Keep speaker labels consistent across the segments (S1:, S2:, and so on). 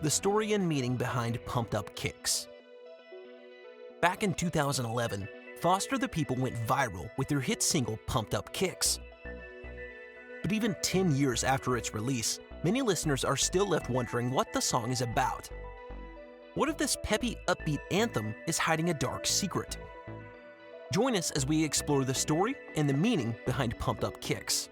S1: the story and meaning behind Pumped Up Kicks. Back in 2011, Foster the People went viral with their hit single Pumped Up Kicks. But even 10 years after its release, many listeners are still left wondering what the song is about. What if this peppy, upbeat anthem is hiding a dark secret? Join us as we explore the story and the meaning behind Pumped Up Kicks.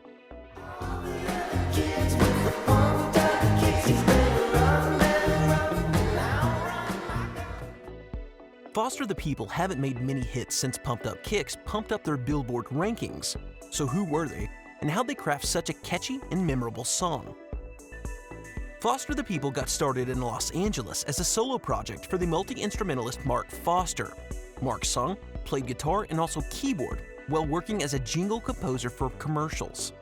S1: Foster the People haven't made many hits since Pumped Up Kicks pumped up their Billboard rankings. So who were they, and how'd they craft such a catchy and memorable song? Foster the People got started in Los Angeles as a solo project for the multi-instrumentalist Mark Foster. Mark sung, played guitar, and also keyboard, while working as a jingle composer for commercials.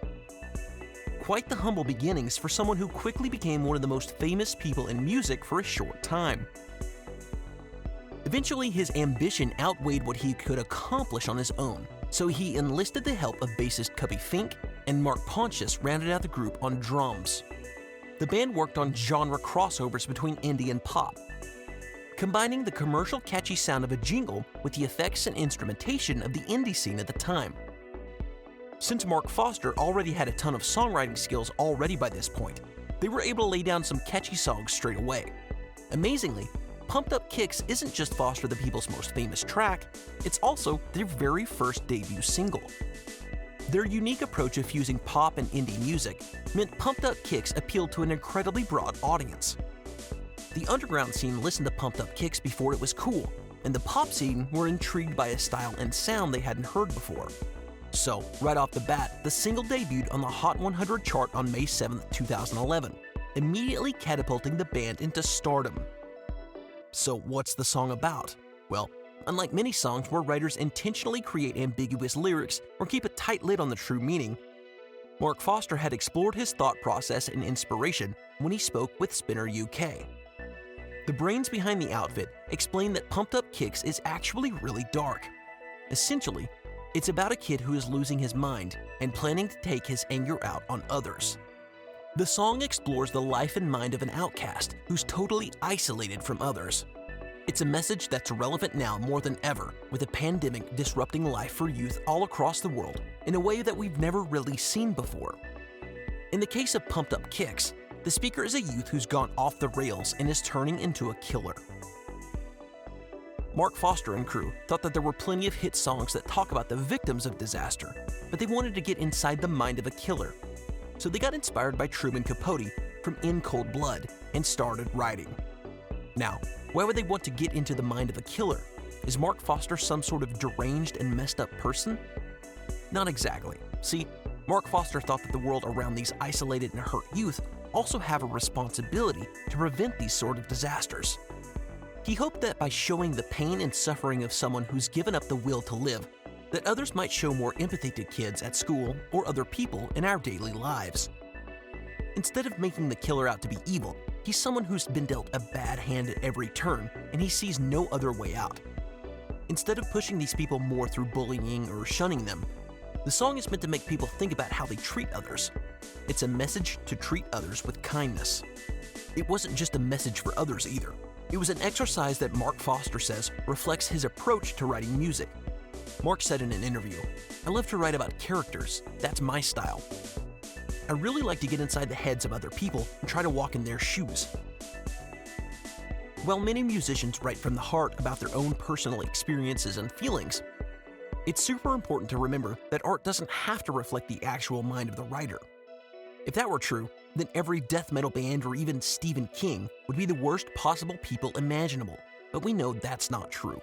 S1: Quite the humble beginnings for someone who quickly became one of the most famous people in music for a short time. Eventually, his ambition outweighed what he could accomplish on his own, so he enlisted the help of bassist Cubby Fink, and Mark Pontius rounded out the group on drums. The band worked on genre crossovers between indie and pop, combining the commercial catchy sound of a jingle with the effects and instrumentation of the indie scene at the time. Since Mark Foster already had a ton of songwriting skills already by this point, they were able to lay down some catchy songs straight away. Amazingly, Pumped Up Kicks isn't just Foster the People's most famous track, it's also their very first debut single. Their unique approach of fusing pop and indie music meant Pumped Up Kicks appealed to an incredibly broad audience. The underground scene listened to Pumped Up Kicks before it was cool, and the pop scene were intrigued by a style and sound they hadn't heard before. So, right off the bat, the single debuted on the Hot 100 chart on May 7, 2011, immediately catapulting the band into stardom. So what's the song about? Well, unlike many songs where writers intentionally create ambiguous lyrics or keep a tight lid on the true meaning, Mark Foster had explored his thought process and inspiration when he spoke with Spinner UK. The brains behind the outfit explained that Pumped Up Kicks is actually really dark. Essentially, it's about a kid who is losing his mind and planning to take his anger out on others. The song explores the life and mind of an outcast who's totally isolated from others. It's a message that's relevant now more than ever, with a pandemic disrupting life for youth all across the world in a way that we've never really seen before. In the case of Pumped Up Kicks, the speaker is a youth who's gone off the rails and is turning into a killer. Mark Foster and crew thought that there were plenty of hit songs that talk about the victims of disaster, but they wanted to get inside the mind of a killer. So they got inspired by Truman Capote from In Cold Blood and started writing. Now, why would they want to get into the mind of a killer? Is Mark Foster some sort of deranged and messed up person? Not exactly. See, Mark Foster thought that the world around these isolated and hurt youth also have a responsibility to prevent these sort of disasters. He hoped that by showing the pain and suffering of someone who's given up the will to live, that others might show more empathy to kids at school or other people in our daily lives. Instead of making the killer out to be evil, he's someone who's been dealt a bad hand at every turn and he sees no other way out. Instead of pushing these people more through bullying or shunning them, the song is meant to make people think about how they treat others. It's a message to treat others with kindness. It wasn't just a message for others either. It was an exercise that Mark Foster says reflects his approach to writing music. Mark said in an interview, "I love to write about characters, that's my style. I really like to get inside the heads of other people and try to walk in their shoes." While many musicians write from the heart about their own personal experiences and feelings, it's super important to remember that art doesn't have to reflect the actual mind of the writer. If that were true, then every death metal band or even Stephen King would be the worst possible people imaginable, but we know that's not true.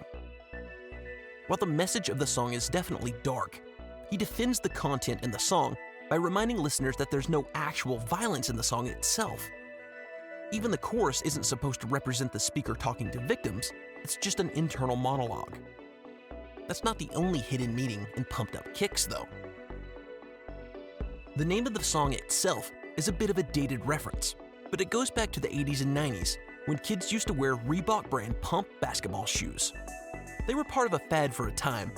S1: While the message of the song is definitely dark, he defends the content in the song by reminding listeners that there's no actual violence in the song itself. Even the chorus isn't supposed to represent the speaker talking to victims, it's just an internal monologue. That's not the only hidden meaning in Pumped Up Kicks, though. The name of the song itself is a bit of a dated reference, but it goes back to the 80s and 90s when kids used to wear Reebok brand pump basketball shoes. They were part of a fad for a time,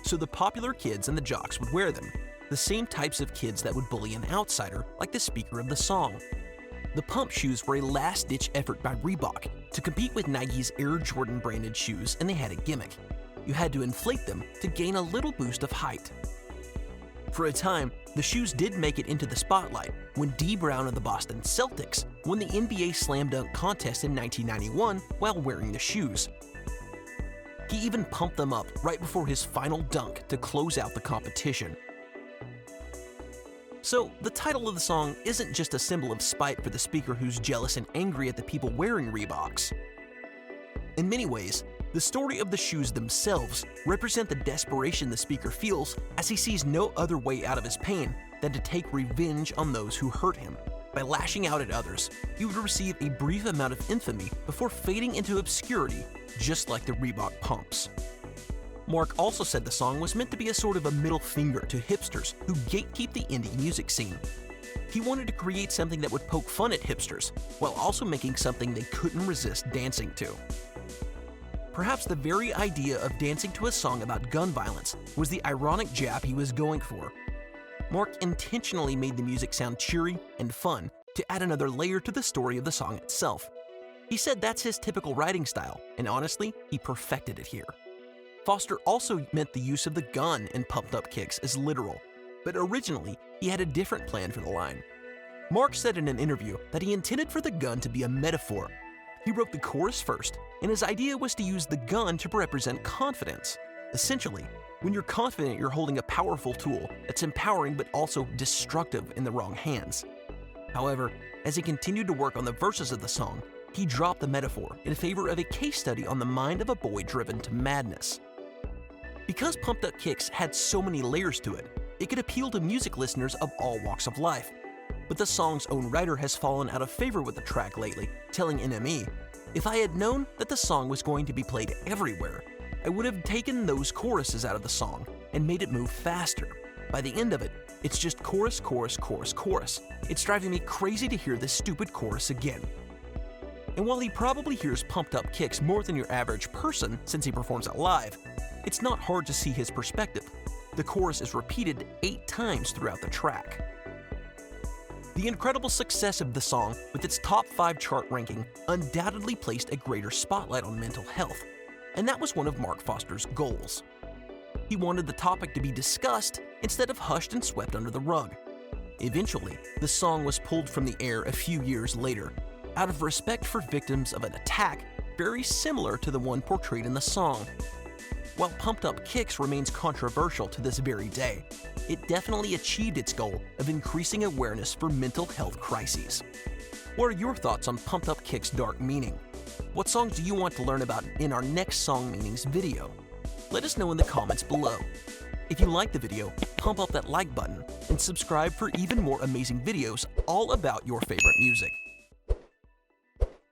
S1: so the popular kids and the jocks would wear them, the same types of kids that would bully an outsider like the speaker of the song. The pump shoes were a last-ditch effort by Reebok to compete with Nike's Air Jordan branded shoes, and they had a gimmick. You had to inflate them to gain a little boost of height. For a time, the shoes did make it into the spotlight when Dee Brown of the Boston Celtics won the NBA Slam Dunk contest in 1991 while wearing the shoes. He even pumped them up right before his final dunk to close out the competition. So, the title of the song isn't just a symbol of spite for the speaker who's jealous and angry at the people wearing Reeboks. In many ways, the story of the shoes themselves represent the desperation the speaker feels as he sees no other way out of his pain than to take revenge on those who hurt him. By lashing out at others, he would receive a brief amount of infamy before fading into obscurity, just like the Reebok pumps. Mark also said the song was meant to be a sort of a middle finger to hipsters who gatekeep the indie music scene. He wanted to create something that would poke fun at hipsters, while also making something they couldn't resist dancing to. Perhaps the very idea of dancing to a song about gun violence was the ironic jab he was going for. Mark intentionally made the music sound cheery and fun to add another layer to the story of the song itself. He said that's his typical writing style, and honestly, he perfected it here. Foster also meant the use of the gun in Pumped Up Kicks as literal, but originally he had a different plan for the line. Mark said in an interview that he intended for the gun to be a metaphor. He wrote the chorus first, and his idea was to use the gun to represent confidence. Essentially, when you're confident, you're holding a powerful tool that's empowering but also destructive in the wrong hands. However, as he continued to work on the verses of the song, he dropped the metaphor in favor of a case study on the mind of a boy driven to madness. Because Pumped Up Kicks had so many layers to it, it could appeal to music listeners of all walks of life. But the song's own writer has fallen out of favor with the track lately, telling NME, "If I had known that the song was going to be played everywhere, I would have taken those choruses out of the song and made it move faster. By the end of it, it's just chorus, chorus, chorus, chorus. It's driving me crazy to hear this stupid chorus again." And while he probably hears Pumped Up Kicks more than your average person since he performs it live, it's not hard to see his perspective. The chorus is repeated 8 times throughout the track. The incredible success of the song, with its top 5 chart ranking, undoubtedly placed a greater spotlight on mental health, and that was one of Mark Foster's goals. He wanted the topic to be discussed instead of hushed and swept under the rug. Eventually, the song was pulled from the air a few years later, out of respect for victims of an attack very similar to the one portrayed in the song. While Pumped Up Kicks remains controversial to this very day, it definitely achieved its goal of increasing awareness for mental health crises. What are your thoughts on Pumped Up Kicks' dark meaning? What songs do you want to learn about in our next Song Meanings video? Let us know in the comments below. If you like the video, pump up that like button and subscribe for even more amazing videos all about your favorite music.